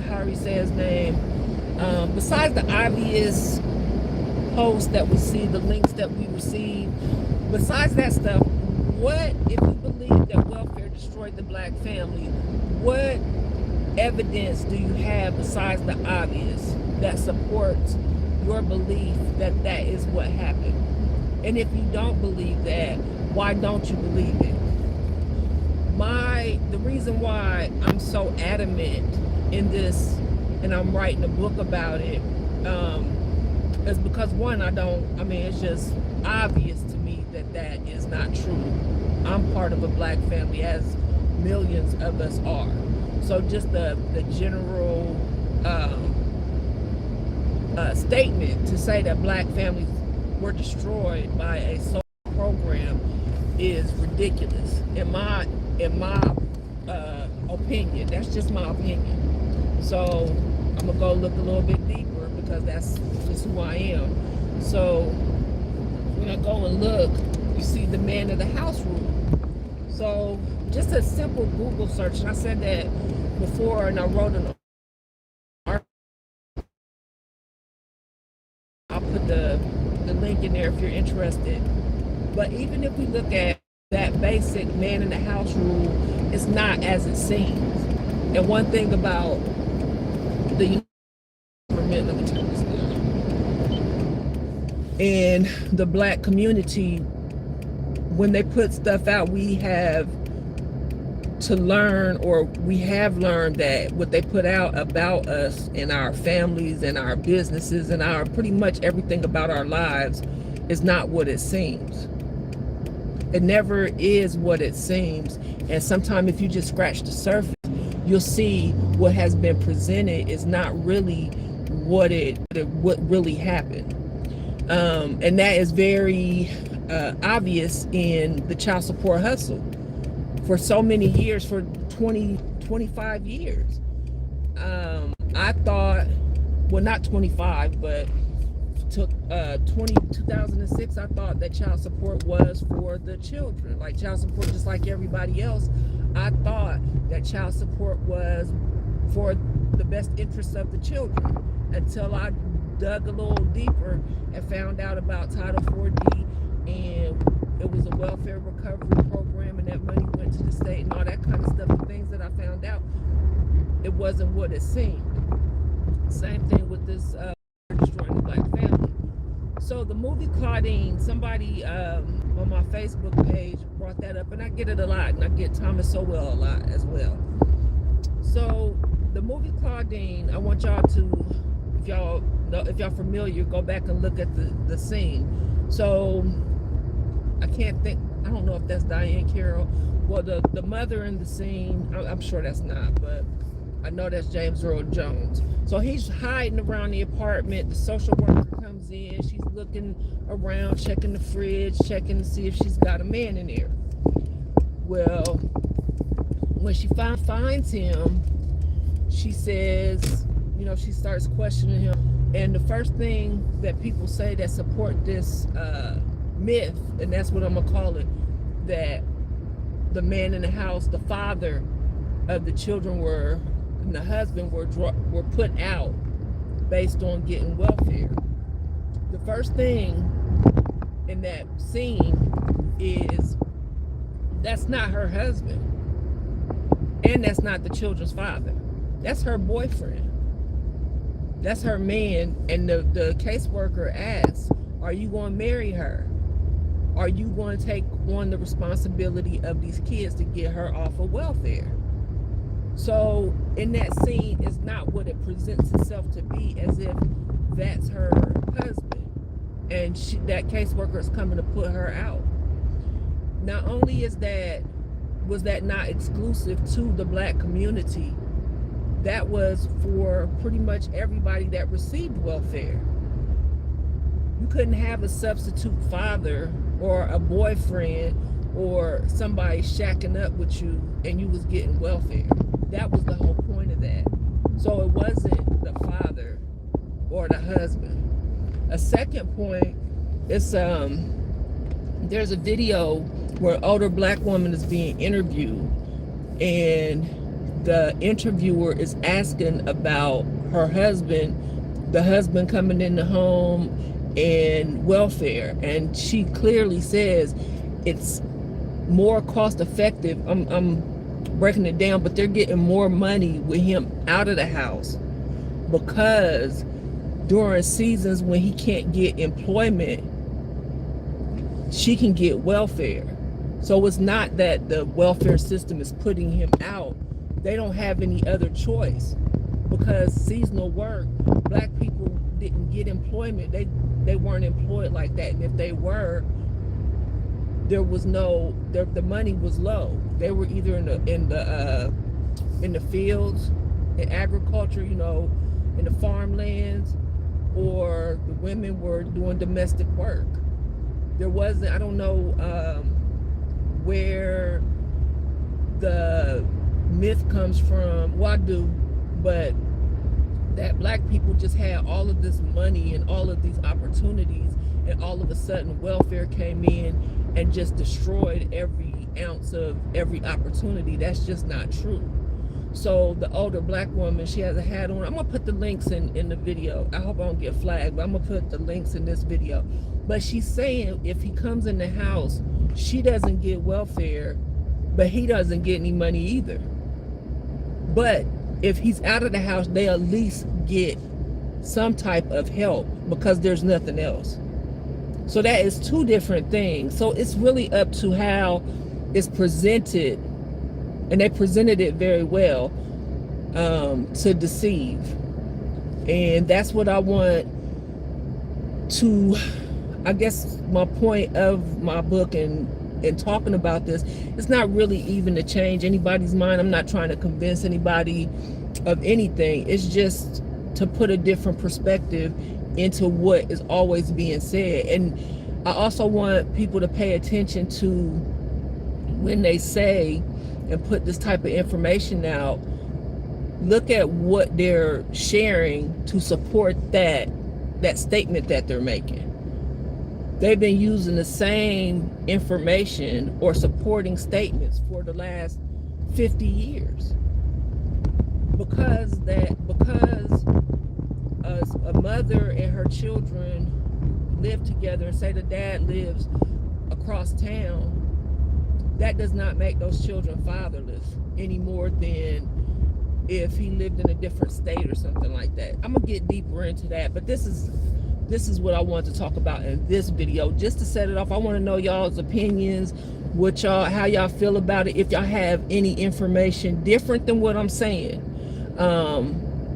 how he say his name, besides the obvious posts that we see, the links that we receive, besides that stuff, what if you believe that welfare destroyed the black family? What evidence do you have besides the obvious that supports your belief that that is what happened? And if you don't believe that, why don't you believe it? The reason why I'm so adamant in this, and I'm writing a book about it, is because one, it's just obvious to me that that is not true. I'm part of a black family, as millions of us are. So just the general statement to say that black families were destroyed by a social program is ridiculous in my opinion. That's just my opinion. So I'm gonna go look a little bit deeper because that's just who I am. So when I go and look, you see the man of the house rule. So just a simple Google search, and I said that before, and I wrote an article. I'll put the link in there if you're interested. But even if we look at that basic man in the house rule, it's not as it seems. And one thing about the government, let me turn this down, and the black community, when they put stuff out, we have to learn, or we have learned, that what they put out about us and our families and our businesses and our pretty much everything about our lives is not what it seems. It never is what it seems. And sometimes if you just scratch the surface, you'll see what has been presented is not really what really happened. And that is very obvious in the child support hustle. For so many years, for 25 years, I thought, well, not 25, but 2006, I thought that child support was for the children. Like child support, just like everybody else, I thought that child support was for the best interests of the children, until I dug a little deeper and found out about Title 4D, and it was a welfare recovery program, and that money went to the state and all that kind of stuff. The things that I found out, it wasn't what it seemed. Same thing with this destroying the black family. So the movie Claudine, somebody on my Facebook page brought that up, and I get it a lot, and I get Thomas Sowell a lot as well. So the movie Claudine, I want y'all to, if y'all familiar, go back and look at the scene. So I don't know if that's Diane Carroll. Well, the mother in the scene, I'm sure that's not, but I know that's James Earl Jones. So he's hiding around the apartment. The social worker comes in. She's looking around, checking the fridge, checking to see if she's got a man in there. Well, when she finds him, she says, she starts questioning him. And the first thing that people say that support this myth, and that's what I'm gonna call it, that the man in the house, the father of the children and the husband were put out based on getting welfare. The first thing in that scene is that's not her husband, and that's not the children's father. That's her boyfriend. That's her man. And the caseworker asks, are you going to marry her? Are you going to take on the responsibility of these kids to get her off of welfare? So in that scene, it's not what it presents itself to be, as if that's her husband, and that caseworker is coming to put her out. Not only was that not exclusive to the black community, that was for pretty much everybody that received welfare. You couldn't have a substitute father or a boyfriend or somebody shacking up with you and you was getting welfare. That was the whole point of that. So it wasn't the father or the husband. A second point is there's a video where an older black woman is being interviewed, and the interviewer is asking about her husband, the husband coming in the home and welfare, and she clearly says it's more cost effective. I'm breaking it down, but they're getting more money with him out of the house, because during seasons when he can't get employment, she can get welfare. So it's not that the welfare system is putting him out. They don't have any other choice, because seasonal work, black people didn't get employment. They weren't employed like that, and if they were, there was no, the money was low. They were either in the fields, in agriculture, in the farmlands, or the women were doing domestic work. There wasn't, I don't know where the myth comes from. Well, I do, but that black people just had all of this money and all of these opportunities, and all of a sudden welfare came in and just destroyed every ounce of every opportunity. That's just not true. So the older black woman, she has a hat on. I'm gonna put the links in the video. I hope I don't get flagged, but I'm gonna put the links in this video. But she's saying if he comes in the house, she doesn't get welfare, but he doesn't get any money either. But if he's out of the house, they at least get some type of help, because there's nothing else. So that is two different things. So it's really up to how it's presented, and they presented it very well, to deceive. And that's what I want to, I guess my point of my book and talking about this, it's not really even to change anybody's mind. I'm not trying to convince anybody of anything. It's just to put a different perspective into what is always being said. And I also want people to pay attention to when they say and put this type of information out, look at what they're sharing to support that statement that they're making. They've been using the same information or supporting statements for the last 50 years. Because a mother and her children live together, and say the dad lives across town, that does not make those children fatherless any more than if he lived in a different state or something like that. I'm gonna get deeper into that, but this is what I wanted to talk about in this video, just to set it off. I want to know y'all's opinions, how y'all feel about it, if y'all have any information different than what I'm saying,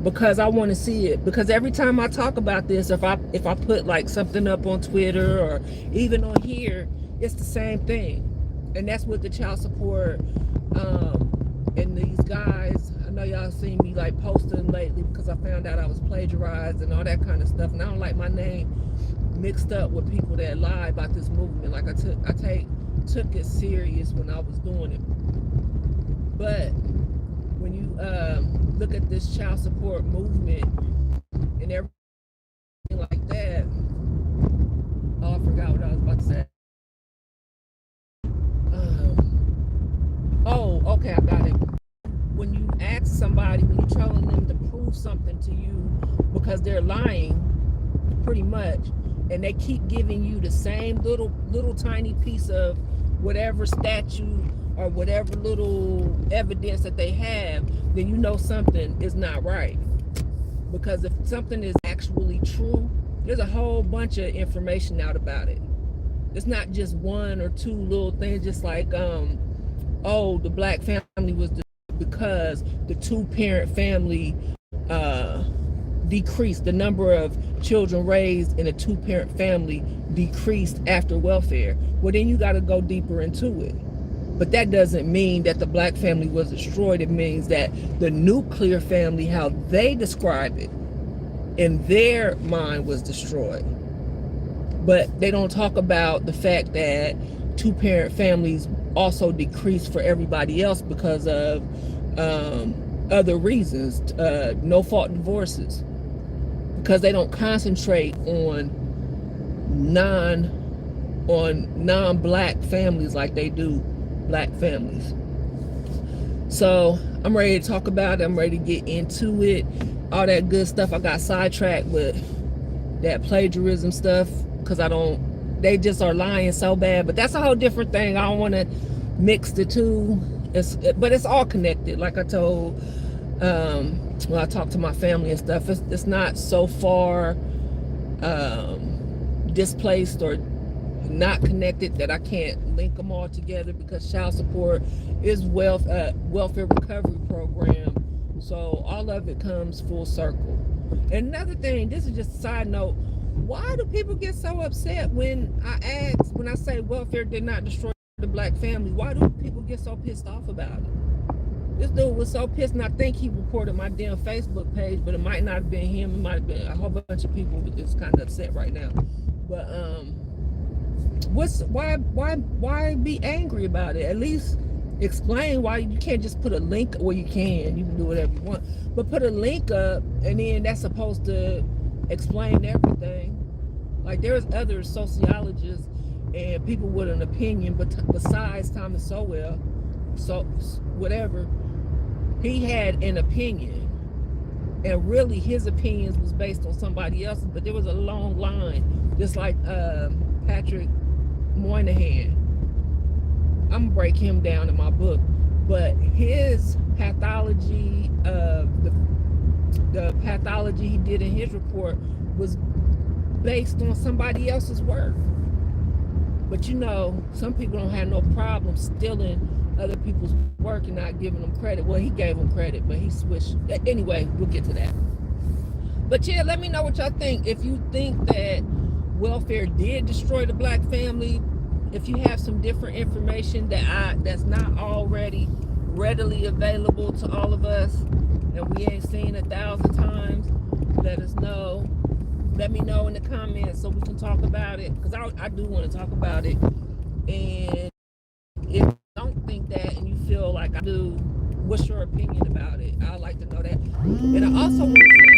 because I want to see it. Because every time I talk about this, if I put like something up on Twitter or even on here, it's the same thing. And that's what the child support and these guys, I know y'all seen me like posting lately, because I found out I was plagiarized and all that kind of stuff, and I don't like my name mixed up with people that lie about this movement. Like I took it serious when I was doing it. But when you look at this child support movement and everything like that, oh, I forgot what I was about to say. Oh, okay, I got it. When you ask somebody, when you're telling them to prove something to you because they're lying, pretty much, and they keep giving you the same little tiny piece of whatever statute or whatever little evidence that they have, then you know something is not right. Because if something is actually true, there's a whole bunch of information out about it. It's not just one or two little things, just like oh, the black family was because the two-parent family decreased. The number of children raised in a two-parent family decreased after welfare. Well, then you got to go deeper into it. But that doesn't mean that the black family was destroyed. It means that the nuclear family, how they describe it in their mind, was destroyed. But they don't talk about the fact that two-parent families also decreased for everybody else because of other reasons, no-fault divorces, because they don't concentrate on non-black families like they do black families. So I'm ready to talk about it. I'm ready to get into it. All that good stuff. I got sidetracked with that plagiarism stuff because they just are lying so bad. But that's a whole different thing. I don't want to mix the two. But it's all connected. Like I told, when I talk to my family and stuff, it's not so far displaced or not connected that I can't link them all together, because child support is welfare recovery program. So all of it comes full circle. And another thing, this is just a side note, why do people get so upset when I say welfare did not destroy the black family? Why do people get so pissed off about it? This dude was so pissed, and I think he reported my damn Facebook page, but it might not have been him. It might have been a whole bunch of people that's kind of upset right now. But why be angry about it? At least explain why. You can't just put a link. Well, you can do whatever you want, but put a link up, and then that's supposed to explain everything. Like, there's other sociologists and people with an opinion, but besides Thomas Sowell, so whatever, he had an opinion, and really his opinions was based on somebody else's. But there was a long line, just like Patrick Moynihan. I'm gonna break him down in my book, but his pathology, the pathology he did in his report was based on somebody else's work. But you know, some people don't have no problem stealing other people's work and not giving them credit. Well, he gave them credit, but he switched. Anyway, we'll get to that. But yeah, let me know what y'all think. If you think that welfare did destroy the black family, if you have some different information that's not already readily available to all of us, and we ain't seen 1,000 times, let us know. Let me know in the comments so we can talk about it, because I do want to talk about it. And if you don't think that and you feel like I do, what's your opinion about it? I'd like to know that. And I also want to say,